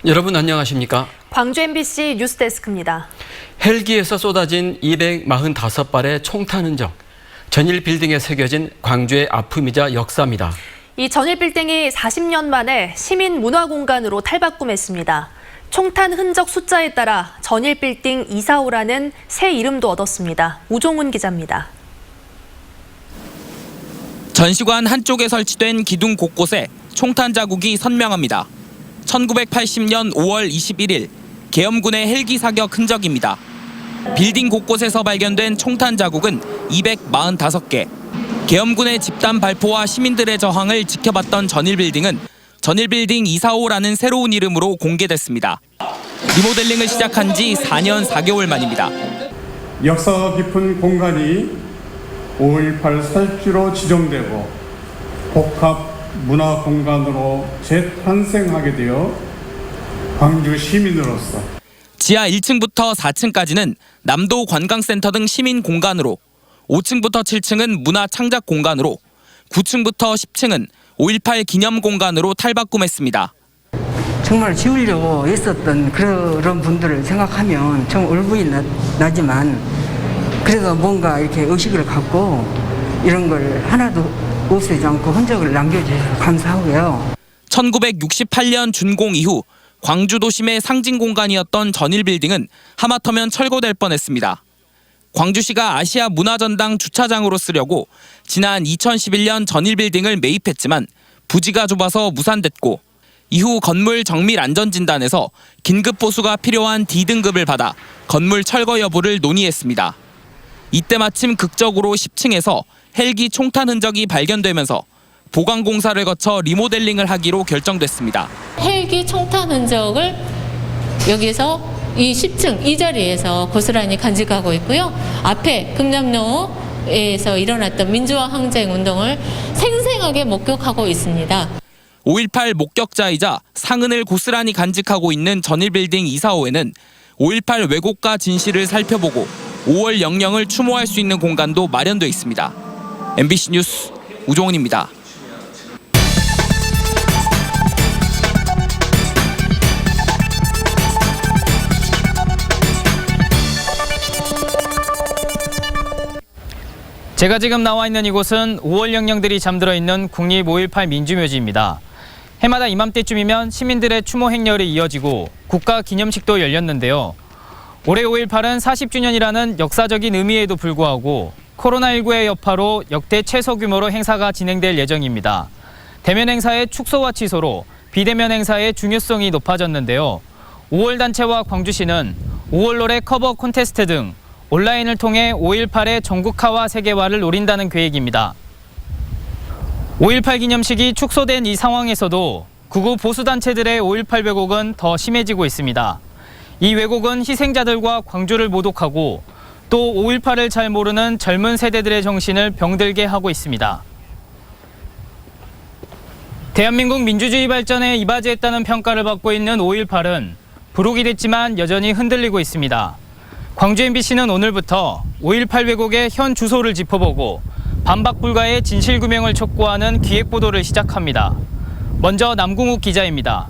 여러분 안녕하십니까? 광주 MBC 뉴스데스크입니다. 헬기에서 쏟아진 245발의 총탄 흔적. 전일 빌딩에 새겨진 광주의 아픔이자 역사입니다. 이 전일 빌딩이 40년 만에 시민 문화 공간으로 탈바꿈했습니다. 총탄 흔적 숫자에 따라 전일 빌딩 245라는 새 이름도 얻었습니다. 우종훈 기자입니다. 전시관 한쪽에 설치된 기둥 곳곳에 총탄 자국이 선명합니다. 1980년 5월 21일 계엄군의 헬기 사격 흔적입니다. 빌딩 곳곳에서 발견된 총탄 자국은 245개. 계엄군의 집단 발포와 시민들의 저항을 지켜봤던 전일빌딩은 전일빌딩 245라는 새로운 이름으로 공개됐습니다. 리모델링을 시작한 지 4년 4개월 만입니다. 역사가 깊은 공간이 5.18 살주로 지정되고 복합 문화 공간으로 재탄생하게 되어 광주 시민으로서 지하 1층부터 4층까지는 남도 관광센터 등 시민 공간으로, 5층부터 7층은 문화 창작 공간으로, 9층부터 10층은 5.18 기념 공간으로 탈바꿈했습니다. 정말 지우려고 애썼던 그런 분들을 생각하면 좀 울분이 나지만 그래도 뭔가 이렇게 의식을 갖고 이런 걸 하나도 없애지 않고 흔적을 남겨주셔서 감사하고요. 1968년 준공 이후 광주 도심의 상징 공간이었던 전일빌딩은 하마터면 철거될 뻔했습니다. 광주시가 아시아 문화전당 주차장으로 쓰려고 지난 2011년 전일빌딩을 매입했지만 부지가 좁아서 무산됐고, 이후 건물 정밀 안전진단에서 긴급 보수가 필요한 D등급을 받아 건물 철거 여부를 논의했습니다. 이때 마침 극적으로 10층에서 헬기 총탄 흔적이 발견되면서 보강 공사를 거쳐 리모델링을 하기로 결정됐습니다. 헬기 총탄 흔적을 여기서 이 10층 이 자리에서 고스란히 간직하고 있고요. 앞에 금남로에서 일어났던 민주화 항쟁 운동을 생생하게 목격하고 있습니다. 5.18 목격자이자 상흔을 고스란히 간직하고 있는 전일빌딩 245에는 5.18 왜곡과 진실을 살펴보고 5월 영령을 추모할 수 있는 공간도 마련돼 있습니다. MBC 뉴스 우종훈입니다. 제가 지금 나와 있는 이곳은 5월 영령들이 잠들어 있는 국립 5.18 민주묘지입니다. 해마다 이맘때쯤이면 시민들의 추모 행렬이 이어지고 국가 기념식도 열렸는데요. 올해 5.18은 40주년이라는 역사적인 의미에도 불구하고 코로나19의 여파로 역대 최소 규모로 행사가 진행될 예정입니다. 대면 행사의 축소와 취소로 비대면 행사의 중요성이 높아졌는데요. 5월 단체와 광주시는 5월 노래 커버 콘테스트 등 온라인을 통해 5.18의 전국화와 세계화를 노린다는 계획입니다. 5.18 기념식이 축소된 이 상황에서도 극우 보수단체들의 5.18 왜곡은 더 심해지고 있습니다. 이 왜곡은 희생자들과 광주를 모독하고 또 5.18을 잘 모르는 젊은 세대들의 정신을 병들게 하고 있습니다. 대한민국 민주주의 발전에 이바지했다는 평가를 받고 있는 5.18은 부록이 됐지만 여전히 흔들리고 있습니다. 광주 MBC는 오늘부터 5.18 왜곡의 현 주소를 짚어보고 반박 불가의 진실규명을 촉구하는 기획보도를 시작합니다. 먼저 남궁욱 기자입니다.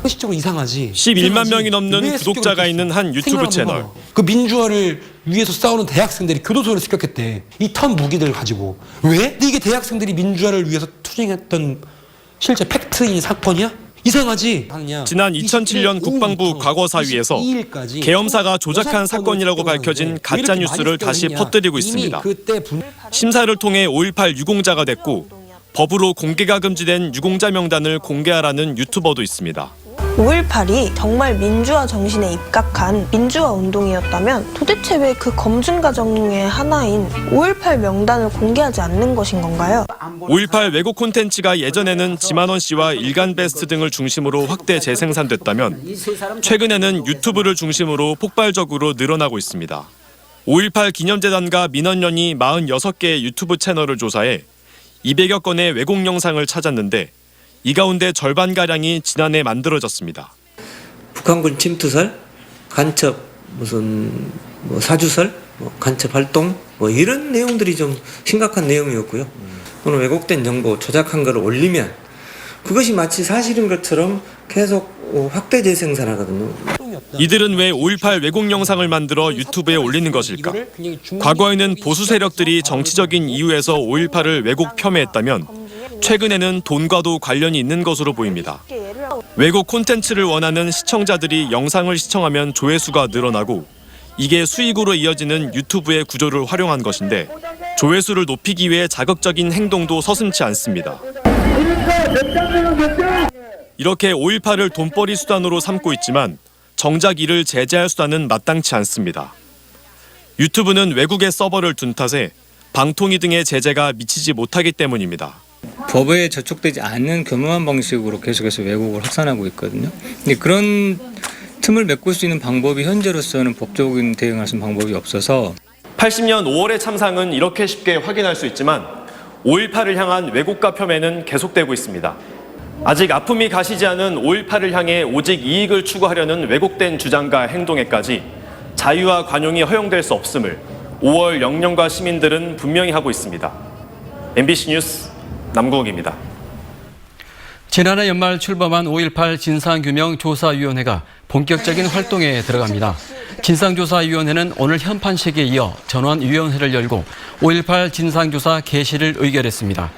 상식적으로 이상하지. 11만 명이 넘는 구독자가 있는 한 유튜브 채널. 그 민주화를 위해서 싸우는 대학생들이 교도소를 습격했대. 이 턴 무기들을 가지고. 왜? 근데 이게 대학생들이 민주화를 위해서 투쟁했던 실제 팩트인 사건이야? 이상하지? 지난 2007년 국방부 과거사위에서 계엄사가 조작한 사건이라고 밝혀진 가짜뉴스를 다시 퍼뜨리고 있습니다. 심사를 통해 5.18 유공자가 됐고 법으로 공개가 금지된 유공자 명단을 공개하라는 유튜버도 있습니다. 5.18이 정말 민주화 정신에 입각한 민주화 운동이었다면 도대체 왜 그 검증 과정의 하나인 5.18 명단을 공개하지 않는 것인 건가요? 5.18 왜곡 콘텐츠가 예전에는 지만원 씨와 일간베스트 등을 중심으로 확대 재생산됐다면 최근에는 유튜브를 중심으로 폭발적으로 늘어나고 있습니다. 5.18 기념재단과 민원연이 46개의 유튜브 채널을 조사해 200여 건의 왜곡 영상을 찾았는데 이 가운데 절반가량이 지난해 만들어졌습니다. 북한군 침투설, 간첩 사주설, 간첩 활동 이런 내용들이 좀 심각한 내용이었고요. 또는 왜곡된 정보, 조작한 것을 올리면 그것이 마치 사실인 것처럼 계속 확대 재생산하거든요. 이들은 왜 5.18 왜곡 영상을 만들어 유튜브에 올리는 것일까? 과거에는 보수 세력들이 정치적인 이유에서 5.18을 왜곡 폄훼했다면 최근에는 돈과도 관련이 있는 것으로 보입니다. 왜곡 콘텐츠를 원하는 시청자들이 영상을 시청하면 조회수가 늘어나고 이게 수익으로 이어지는 유튜브의 구조를 활용한 것인데 조회수를 높이기 위해 자극적인 행동도 서슴지 않습니다. 이렇게 5.18을 돈벌이 수단으로 삼고 있지만 정작 이를 제재할 수단은 마땅치 않습니다. 유튜브는 외국의 서버를 둔 탓에 방통위 등의 제재가 미치지 못하기 때문입니다. 법에 저촉되지 않는 교묘한 방식으로 계속해서 왜곡을 확산하고 있거든요. 근데 그런 틈을 메꿀 수 있는 방법이 현재로서는 법적인 대응할 수 있는 방법이 없어서 80년 5월의 참상은 이렇게 쉽게 확인할 수 있지만 5.18을 향한 왜곡과 폄훼는 계속되고 있습니다. 아직 아픔이 가시지 않은 5.18을 향해 오직 이익을 추구하려는 왜곡된 주장과 행동에까지 자유와 관용이 허용될 수 없음을 5월 영령과 시민들은 분명히 하고 있습니다. MBC 뉴스 남국입니다. 지난해 연말 출범한 5.18 진상규명조사위원회가 본격적인 활동에 들어갑니다. 진상조사위원회는 오늘 현판식에 이어 전원위원회를 열고 5.18 진상조사 개시를 의결했습니다.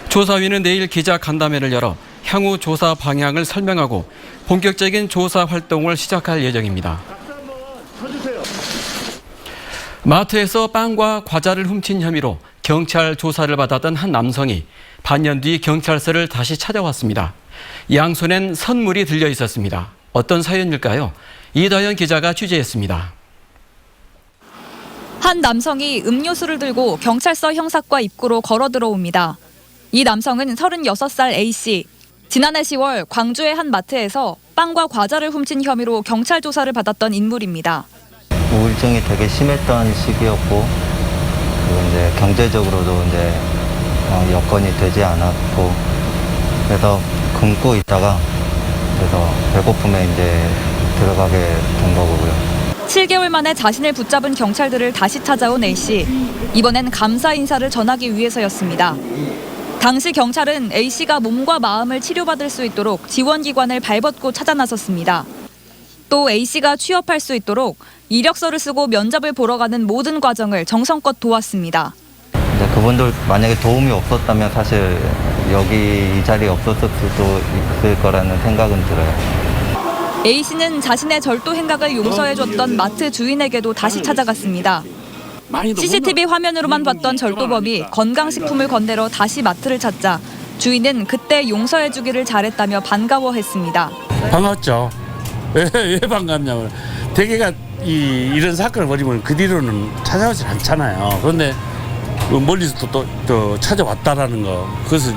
조사위는 내일 기자 간담회를 열어 향후 조사 방향을 설명하고 본격적인 조사 활동을 시작할 예정입니다. 마트에서 빵과 과자를 훔친 혐의로 경찰 조사를 받았던 한 남성이 반년 뒤 경찰서를 다시 찾아왔습니다. 양손엔 선물이 들려 있었습니다. 어떤 사연일까요? 이다현 기자가 취재했습니다. 한 남성이 음료수를 들고 경찰서 형사과 입구로 걸어 들어옵니다. 이 남성은 36살 A씨. 지난해 10월 광주의 한 마트에서 빵과 과자를 훔친 혐의로 경찰 조사를 받았던 인물입니다. 우울증이 되게 심했던 시기였고, 그리고 이제 경제적으로도 이제 여건이 되지 않았고, 그래서 굶고 있다가 그래서 배고픔에 이제 들어가게 된 거고요. 7개월 만에 자신을 붙잡은 경찰들을 다시 찾아온 A씨. 이번엔 감사 인사를 전하기 위해서였습니다. 당시 경찰은 A씨가 몸과 마음을 치료받을 수 있도록 지원기관을 발벗고 찾아 나섰습니다. 또 A씨가 취업할 수 있도록 이력서를 쓰고 면접을 보러 가는 모든 과정을 정성껏 도왔습니다. 근데 그분들 만약에 도움이 없었다면 사실 여기 이 자리에 없었을 수도 있을 거라는 생각은 들어요. A씨는 자신의 절도 행각을 용서해줬던 마트 주인에게도 다시 찾아갔습니다. CCTV 화면으로만 봤던 절도범이 건강식품을 건네러 다시 마트를 찾자 주인은 그때 용서해주기를 잘했다며 반가워했습니다. 반갑죠. 왜 반갑냐면 대개가 이런 사건을 벌이면 그 뒤로는 찾아오질 않잖아요. 그런데 멀리서 또 찾아왔다라는 거, 그것은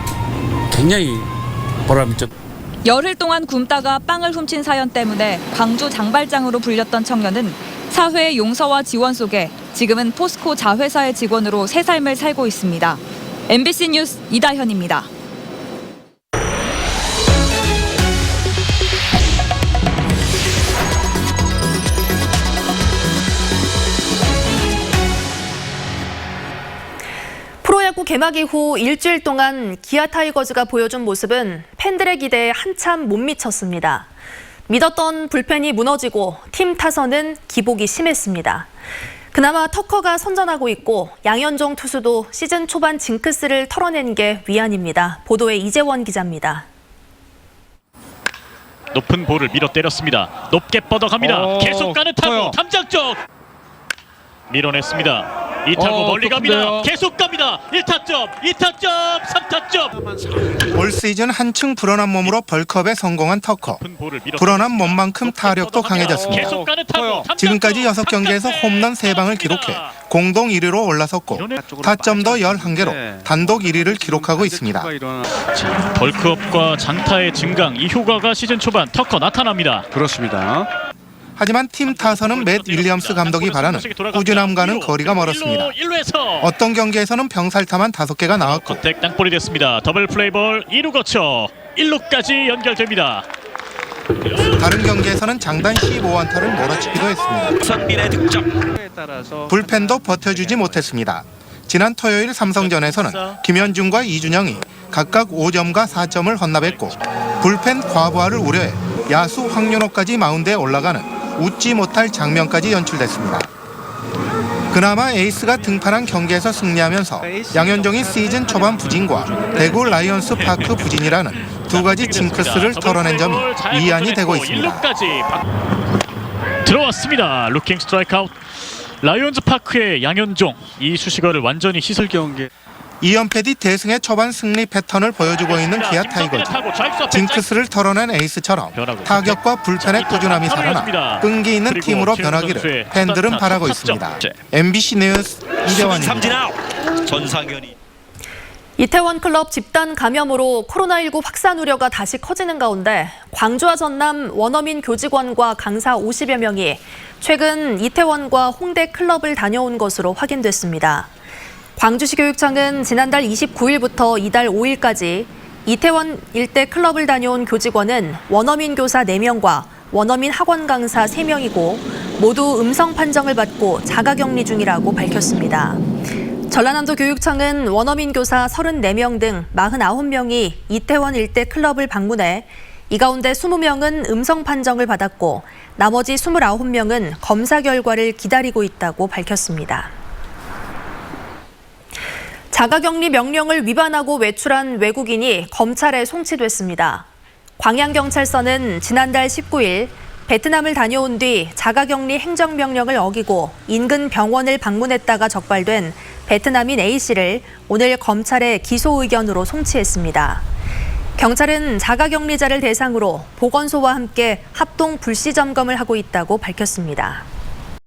굉장히 보람있죠. 열흘 동안 굶다가 빵을 훔친 사연 때문에 광주 장발장으로 불렸던 청년은 사회의 용서와 지원 속에 지금은 포스코 자회사의 직원으로 새 삶을 살고 있습니다. MBC 뉴스 이다현입니다. 프로야구 개막 이후 일주일 동안 기아 타이거즈가 보여준 모습은 팬들의 기대에 한참 못 미쳤습니다. 믿었던 불펜이 무너지고 팀 타선은 기복이 심했습니다. 그나마 터커가 선전하고 있고 양현종 투수도 시즌 초반 징크스를 털어낸 게 위안입니다. 보도에 이재원 기자입니다. 높은 볼을 밀어 때렸습니다. 높게 뻗어갑니다. 계속 가는 타구 탐장 쪽 밀어냈습니다. 이 타구 멀리 갑니다. 계속 갑니다. 1타점, 2타점, 3타점. 올 시즌 한층 불어난 몸으로 벌크업에 성공한 터커. 불어난 몸만큼 타력도 강해졌습니다. 지금까지 6경기에서 홈런 3방을 기록해 공동 1위로 올라섰고 타점도 11개로 단독 1위를 기록하고 있습니다. 벌크업과 장타의 증강, 이 효과가 시즌 초반 터커 나타납니다. 그렇습니다. 하지만 팀 타선은 맷 윌리엄스 감독이 바라는 꾸준함과는 거리가 멀었습니다. 어떤 경기에서는 병살타만 5개가 나왔고 컨택 땅볼이 됐습니다. 더블 플레이볼 2루 거쳐 1루까지 연결됩니다. 다른 경기에서는 장단 15안타를 몰아치기도 했습니다. 불펜도 버텨주지 못했습니다. 지난 토요일 삼성전에서는 김현중과 이준영이 각각 5점과 4점을 헌납했고 불펜 과부하를 우려해 야수 황윤호까지 마운드에 올라가는 웃지 못할 장면까지 연출됐습니다. 그나마 에이스가 등판한 경기에서 승리하면서 양현종이 시즌 초반 부진과 대구 라이온스 파크 부진이라는 두 가지 징크스를 털어낸 점이 위안이 되고 있습니다. 들어왔습니다. 루킹 스트라이크 아웃. 라이온즈 파크의 양현종, 이 수식어를 완전히 씻을 경기. 2연패 뒤 대승의 초반 승리 패턴을 보여주고 있는 기아 타이거즈. 징크스를 털어낸 에이스처럼 타격과 불펜의 꾸준함이 살아나 끈기 있는 팀으로 변하기를 팬들은 바라고 있습니다. MBC 뉴스 이대원입니다. 이태원 클럽 집단 감염으로 코로나19 확산 우려가 다시 커지는 가운데 광주와 전남 원어민 교직원과 강사 50여 명이 최근 이태원과 홍대 클럽을 다녀온 것으로 확인됐습니다. 광주시 교육청은 지난달 29일부터 이달 5일까지 이태원 일대 클럽을 다녀온 교직원은 원어민 교사 4명과 원어민 학원 강사 3명이고 모두 음성 판정을 받고 자가격리 중이라고 밝혔습니다. 전라남도 교육청은 원어민 교사 34명 등 49명이 이태원 일대 클럽을 방문해 이 가운데 20명은 음성 판정을 받았고 나머지 29명은 검사 결과를 기다리고 있다고 밝혔습니다. 자가격리 명령을 위반하고 외출한 외국인이 검찰에 송치됐습니다. 광양경찰서는 지난달 19일 베트남을 다녀온 뒤 자가격리 행정명령을 어기고 인근 병원을 방문했다가 적발된 베트남인 A씨를 오늘 검찰에 기소 의견으로 송치했습니다. 경찰은 자가격리자를 대상으로 보건소와 함께 합동 불시 점검을 하고 있다고 밝혔습니다.